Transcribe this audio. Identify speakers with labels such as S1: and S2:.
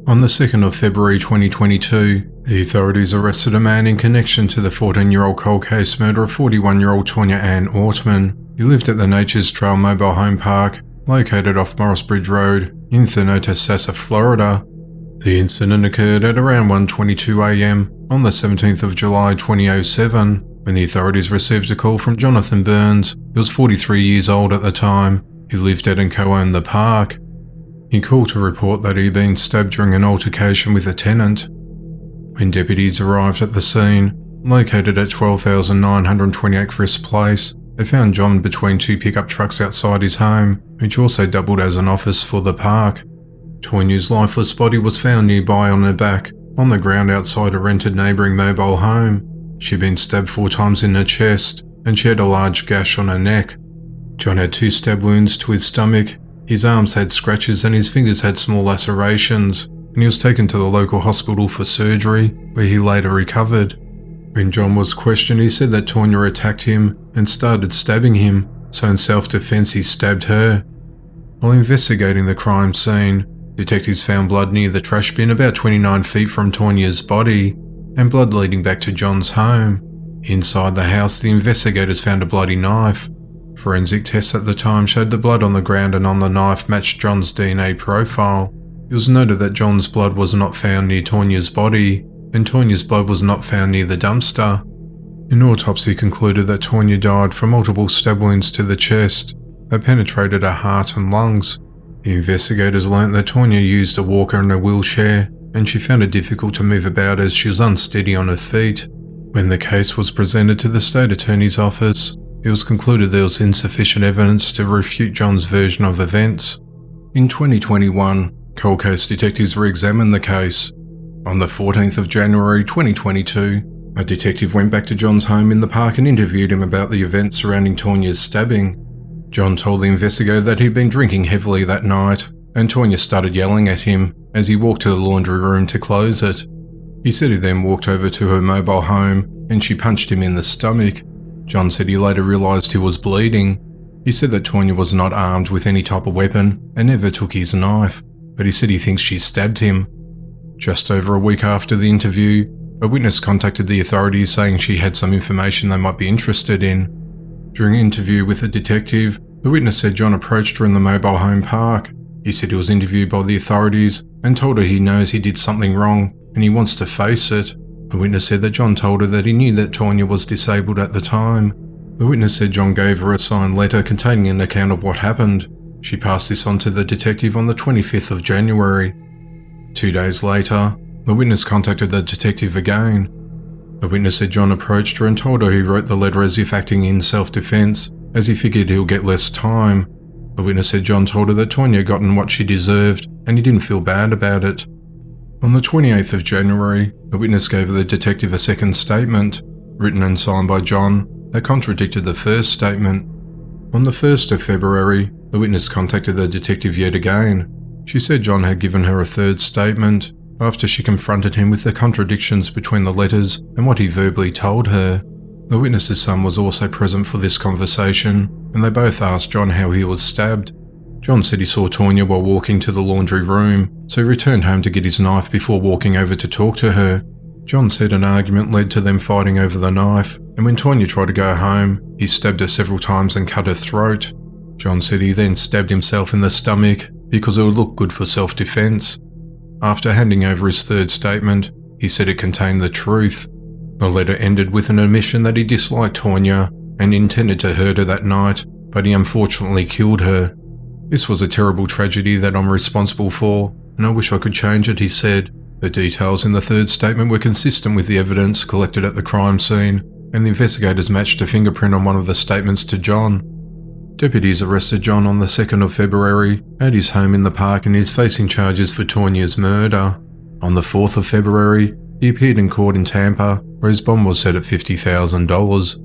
S1: On the 2nd of February 2022, the authorities arrested a man in connection to the 14-year-old cold case murder of 41-year-old Toynia Aughtman. He lived at the Nature's Trail Mobile Home Park, located off Morris Bridge Road in Thanotosassa, Florida. The incident occurred at around 1:22 a.m. on the 17th of July 2007, when the authorities received a call from Jonathan Burns, who was 43 years old at the time, who lived at and co-owned the park. He called to report that he had been stabbed during an altercation with a tenant. When deputies arrived at the scene, located at 12,928 Crisp Place, they found John between two pickup trucks outside his home, which also doubled as an office for the park. Toynia's lifeless body was found nearby on her back, on the ground outside a rented neighbouring mobile home. She had been stabbed 4 times in her chest, and she had a large gash on her neck. John had 2 stab wounds to his stomach. His arms had scratches and his fingers had small lacerations, and he was taken to the local hospital for surgery, where he later recovered. When John was questioned, he said that Toynia attacked him and started stabbing him, so in self-defense he stabbed her. While investigating the crime scene, detectives found blood near the trash bin about 29 feet from Toynia's body, and blood leading back to John's home. Inside the house, the investigators found a bloody knife. Forensic tests at the time showed the blood on the ground and on the knife matched John's DNA profile. It was noted that John's blood was not found near Toynia's body, and Toynia's blood was not found near the dumpster. An autopsy concluded that Toynia died from multiple stab wounds to the chest that penetrated her heart and lungs. The investigators learnt that Toynia used a walker and a wheelchair, and she found it difficult to move about as she was unsteady on her feet. When the case was presented to the State Attorney's Office, it was concluded there was insufficient evidence to refute John's version of events. In 2021, cold case detectives re-examined the case. On the 14th of January 2022, a detective went back to John's home in the park and interviewed him about the events surrounding Toynia's stabbing. John told the investigator that he'd been drinking heavily that night, and Toynia started yelling at him as he walked to the laundry room to close it. He said he then walked over to her mobile home and she punched him in the stomach. John said he later realised he was bleeding. He said that Toynia was not armed with any type of weapon and never took his knife, but he said he thinks she stabbed him. Just over a week after the interview, a witness contacted the authorities saying she had some information they might be interested in. During an interview with a detective, the witness said John approached her in the mobile home park. He said he was interviewed by the authorities and told her he knows he did something wrong and he wants to face it. The witness said that John told her that he knew that Toynia was disabled at the time. The witness said John gave her a signed letter containing an account of what happened. She passed this on to the detective on the 25th of January. 2 days later, the witness contacted the detective again. The witness said John approached her and told her he wrote the letter as if acting in self-defense, as he figured he'll get less time. The witness said John told her that Toynia had gotten what she deserved and he didn't feel bad about it. On the 28th of January, the witness gave the detective a second statement, written and signed by John, that contradicted the first statement. On the 1st of February, the witness contacted the detective yet again. She said John had given her a third statement, after she confronted him with the contradictions between the letters and what he verbally told her. The witness's son was also present for this conversation, and they both asked John how he was stabbed. John said he saw Toynia while walking to the laundry room, so he returned home to get his knife before walking over to talk to her. John said an argument led to them fighting over the knife, and when Toynia tried to go home, he stabbed her several times and cut her throat. John said he then stabbed himself in the stomach because it would look good for self-defense. After handing over his third statement, he said it contained the truth. The letter ended with an admission that he disliked Toynia and intended to hurt her that night, but he unfortunately killed her. This was a terrible tragedy that I'm responsible for, and I wish I could change it, he said. The details in the third statement were consistent with the evidence collected at the crime scene, and the investigators matched a fingerprint on one of the statements to John. Deputies arrested John on the 2nd of February at his home in the park and is facing charges for Toynia's murder. On the 4th of February, he appeared in court in Tampa, where his bond was set at $50,000.